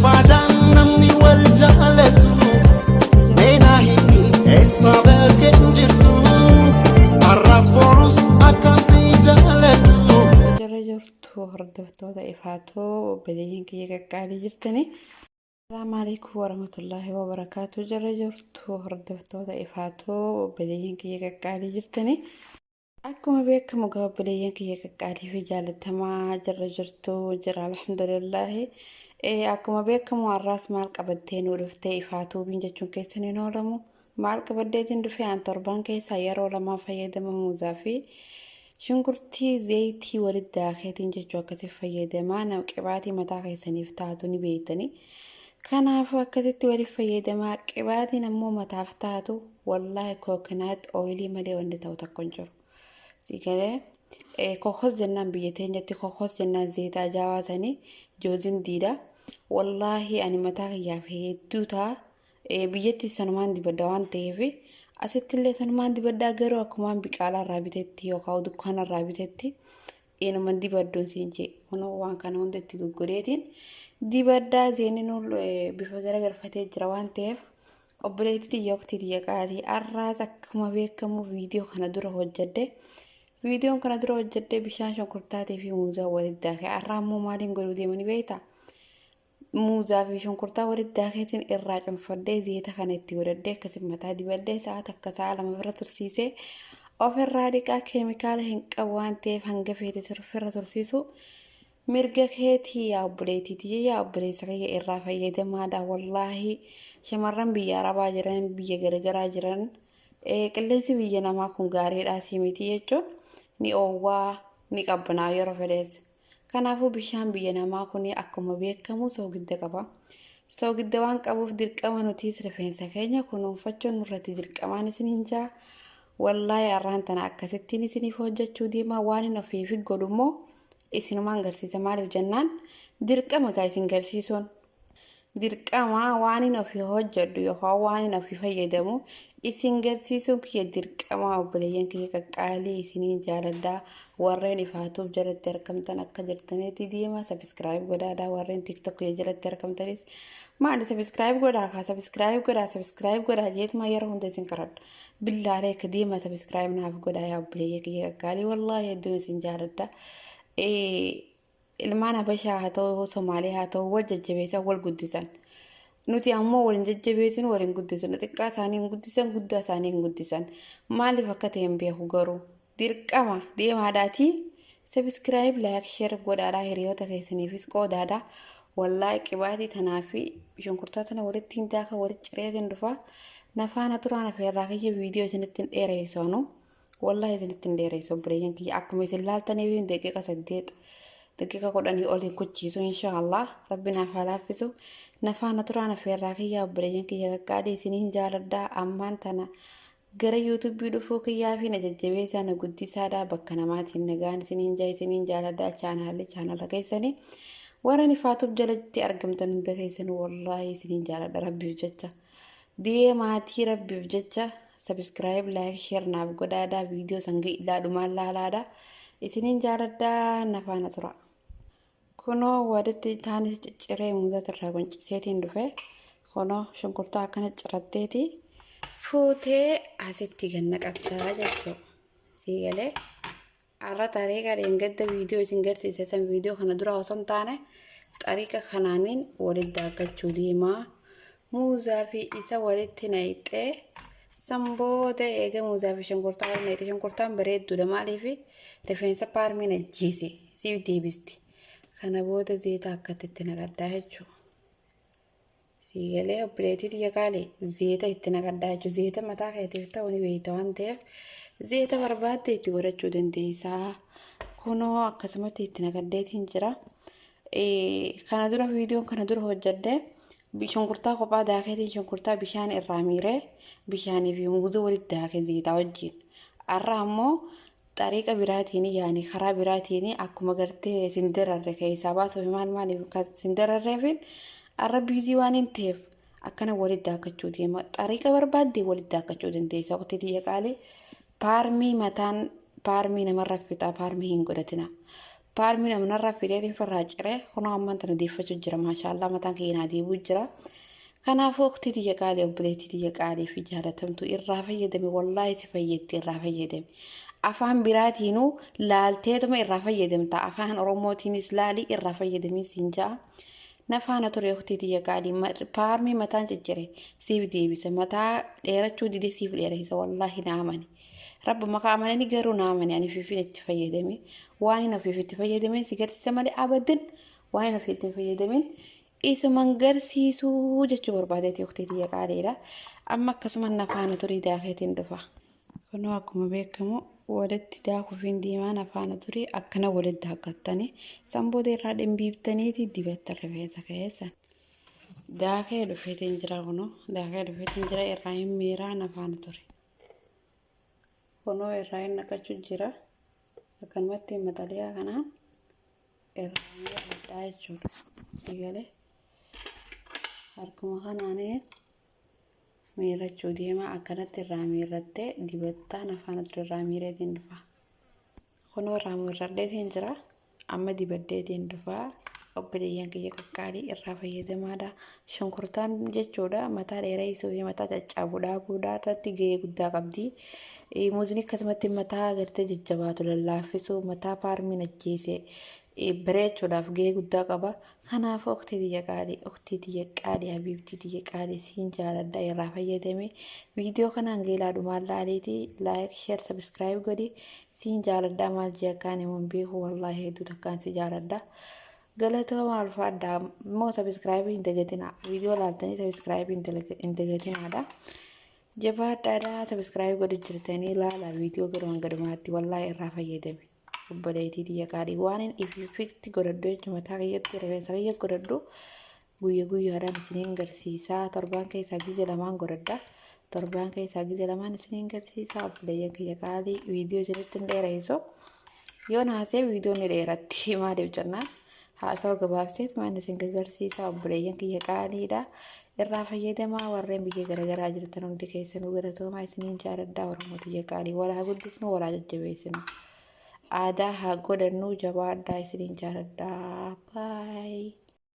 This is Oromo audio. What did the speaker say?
barbaadaan namni wal jaalatu seenaa himi eessa beekee jirtu har'as borus akkasii jaalatu. Jara jirtu hordoftoota ifaatoo obboleeyyan kiyya qaqqaalii jirtanii. Assalamu alaikum warahmatullahi wabarakatuh. Jara jirtu hordoftoota ifaatoo obboleeyyan kiyya qaqqaalii jirtanii. Akkuma beekamu obboleeyyan kiyya qaqqaalii fi jaalatamaa jara jirtu jira alhamdulillah. Akkuma beekamu har'as maal qabattee nu dhuftee ifaatuu biin jechuun keessanii nu oolamu. Maal qabaddeetiin dhufee aan torban keessaa yeroo lamaa fayyadama muuzaa fi shunkurtii zayitii walitti daakeetiin jechuu akkasiif fayyadamaa nama qibaatii mataa keessaniif taatu ni beektanii. Kanaafuu akkasitti waliif fayyadamaa qibaatiin ammoo mataaf taatu wallahi kookinaat ooyilii malee wanti ta'u tokko hin jiru. Sigalee kokos jennaan biyya teenyatti kokos jennaan zayita ajaa'ibaa joozin diida wallahi ani mataa kiyyaaf hedduu ta'a. Biyyatti sanumaan dibadda waan ta'eef asitti illee sanumaan dibaddaa garuu akkuma biqaalaa irraa bitetti yookaan dukkaana irraa bitetti eenyumaan dibaddoon siin jee kunoo waan kana hunda itti gurgureetiin dibaddaa zeenin bifa garagarfatee jira waan ta'eef obboleettii yookiin qaalii arraas akkuma beekamu viidiyoo kana dura hojjedde. Viidiyoon kana dura hojjedde bishaan shunkurtaatii fi muuzaa walitti daakee arraa immoo maaliin godhuu deemanii beektaa? Muuzaa fi shunkurtaa walitti daakeetiin irraa cunfadhee zayita kana itti godhadhee akkasii mataa dibadhee sa'aat akka sa'a lama bira tursiisee ofirraa dhiqaa keemikaala hin qabu waan ta'eef hanga feete ofirra tursiisu mirga keetii yaa obboleettiitii yaa obboleessa kiyya irraa fayyadamaadha. Wallaahi shamarran biyya arabaa jiran biyya garagaraa jiran qilleensi biyya namaa kun gaariidhaa simiti jechuun ni oowwaa ni qabbanaa yeroo fedhees. Kanaafuu bishaan biyya namaa kun akkuma beekamu soogidda qaba. Soogidda waan qabuuf dirqama nuti rifeensa keenya kunuunfachuun nurratti dirqamaan isiniin jaa. Wallaahi arraan tana akkasittiin isiniif hojjechuu deemaa waan hin ofiif godhummoo isinumaan garsiisa maaliif jennaan dirqama gaa isin garsiisuun. Dirqama waan hin ofii hojjedhu yookaan waan hin ofii fayyadamu isin garsiisuun kiyya dirqama obboleeyyan kiyya qaqqaalii isiniin jaaladhaa. Warreen ifaatuuf jalatti argamtan akka jirtanitti deema sabiskiraayib godhaadhaa. Warreen tiktok jalatti argamtanis maali sabiskiraayib godhaa sabiskiraayib godhaa jeetuma yeroo hunda isin qaradha. Billaalee akka deema sabiskiraayib naaf godhaa yaa obboleeyyan kiyya qaqqaalii wallaahi hedduun isin jaaladha. Ilmaan habashaa haa ta'u somaalee haa ta'u wal jajjabeessan wal guddisan. Nuti ammoo waliin jajjabeessin waliin guddisan. Xiqqaa isaanii hin guddisan guddaa isaanii hin guddisan. Maaliif akka ta'e hin beeku garuu dirqama deemaadhaatii sabiskiraayib laayik sheer godhaadhaa hiriyoota keessaniifis qoodaadhaa. Wallaahi qibaatii tanaa fi shunkurtaa tana walitti hin daaka walitti cireetiin dhufa. Nafaana turaan afeerraa kiyya viidiyoo isinitti hin dheereessoonu. Wallaahi isinitti hin dheereessu obboleeyyan kiyya akkuma isin laaltaniif daqiiqa 8 daqiiqa 10 oliin kuchiisu inshaallah rabbi naaf haa laaffisu. Nafaana turaan afeerraa kiyya obboleeyyan kiyya qaqqaalii isiniin jaaladhaa. Ammaan tana gara yuutuubii dhufuu kiyyaa fi na jajjabeessaa na guddisaadhaa bakka namaatiin nagaan isiniin jaaladhaa chaanala keessanii warreen ifaatuuf jalatti argamtan hunda keessanii wallaahi isiniin jaaladha rabbiif jecha deemaatii rabbiif jecha sabiskiraayib laayik sheer naaf godhaadhaa viidiyoo sanga ilaalumaan laalaadhaa isiniin jaaladhaa nafaana tura. Kunoo walitti taanis cicciree muuzaa irraa qonciseetiin dhufe kunoo shunkurtaa akkana ciratteeti. Fuutee asitti ganna qabdaa jechuudha. Siigalee har'a xariiqa dheengadda viidiyoo isin garsiise san viidiyoo kana dura osoo hin taane xariiqa kanaaniin walitti daakachuu deemaa. Muuzaa fi isa walitti naqxee sanbooda eega muuzaa fi shunkurtaa walitti naqxee shunkurtaan bareedduudha maaliif rifeensa paarmiin ajjiise siif deebisti. Kana booda zayita akkatti naqaddaa jechuudha. Siigalee obboleettii xiyya qaalee zayita itti naqaddaa jechuudha. Zayita mataa keetiif ta'u ni beekta waan ta'eef zayita barbaadde itti godhachuu dandeessaa. Kunoo akkasumatti itti naqaddeetiin jira. Kana dura viidiyoon kana dura hojjedde shunkurtaa kophaa daakeetiin shunkurtaa bishaan irraa miiree bishaanii fi muuzaa walitti daakee zayita wajjin. Har'a ammoo xariiqa biraatiin yaani karaa biraatiin akkuma gartee sindararre keessaa baasuuf maaliif sindararreefin har'a biizii waan hin ta'eef akkana walitti daakachuu deema. Xariiqa barbaadde walitti daakachuu dandeessa. Waqtii xiyya qaalee paarmii mataan paarmii namarra fixaa paarmii hin godhatina. paarmii namnarraa fideetiin farraa ciree kunoo ammaan tana deeffachuu jira maashaallah mataan keenyaa deebuu jira. Kanaafuu waqtii tiyya qaalii obboleettii tiyya qaalii fi jaalatamtu irraa fayyadame wallaahi si fayyetti irraa fayyadame. Afaan biraatiinuu laalteetuma irraa fayyadamta afaan oromootiinis laalii irraa fayyadamii siin ja'a. Nafaana ture waqtii tiyya qaalii paarmii mataan ciccire siif deebisa mataa dheerachuu dide siif dheeressa wallaahi na amani. Rabbi maka amananii garuu na amani ani fiifin itti fayyadame waan hin ofiif itti fayyadameen si garsiisa malee abadan waan hin ofiif itti fayyadameen isuman garsiisuu jechuu barbaadeeti waqtii tiyya qaaliidha. Amma akkasuma nafaana ture daakeetiin dhufa. Kunoo akkuma beekamu walitti daakuufiin diimaan afaana ture akkana walitti daakkattanii sanboota irraa dhimbiibtaniiti dibata rifeensa keessan. Daakee dhufeetiin jira kunoo daakee dhufeetiin jira irraa hin miiraan afaana ture. Kunoo irraa hin naqachuu jira akkanumatti maxaliyaa kanaan irraa miiradhaa jechuudha. Sigalee harkuma kanaanii miirachuu deemaa akkanatti irraa miirrattee dibattaan afaan irraa miireetiin dhufa. Kunoo irraa miirradheetiin jira amma dibaddeetiin dhufa. Obboleeyyan kiyya qaqqaalii irraa fayyadamaadha. Shunkurtaan jechuudha mataa dheereessuu fi mataa caccabuudhaa irratti gahee guddaa qabdi. Muuziin akkasumatti mataa agartee jajjabaatu lallaaffisuu mataa paarmiin ajjeese bareechuudhaaf gahee guddaa qaba. Kanaafuu waqtii tiyya qaalii habiibtii tiyya qaalii siin jaaladha irraa fayyadame. Viidiyoo kanaan geelaa dhumaan laaleeti laayik sheer sabiskiraayib godhi siin jaaladha maal jee akkaan himuun beeku wallaahi hedduu takkaan si jaaladha. Galatooma alfaadhaa immoo sabiskiraayibii hin dagatinaa viidiyoo laaltanii sabiskiraayibii hin dagatinaadha. Jabaadhaadhaa sabiskiraayibii godhu jirtanii ilaalaa viidiyoo garuun gadumaatti wallaahi irraa fayyadame. Obboleettii tiyya qaalii waan hin ifitti godhadhu jechuun mataa kiyyatti rifeensa kiyya godhadhu guyyaadhaan isiniin garsiisaa torbaan keessaa gize lamaan godhadha. Torbaan keessaa gize lamaan isiniin garsiisaa obboleeyyan kiyya qaalii viidiyoo isinitti hin dheereessu. Yoo naasee viidiyoon ni dheeratti maaliif jennaan? Haasawaa gabaabseet maan isin garsiisaa obboleeyyan kiyya qaaliidha. Irraa fayyadamaa warreen biyya garaagaraa jirtan hundi keessanuu galatoomaa isiniin jaaladhaa Oromoo tiyya qaalii walaa guddisnu walaa jajjabeessinu. Aadaa haa godhannu jabaadhaa isiniin jaaladhaa. Baay'ee.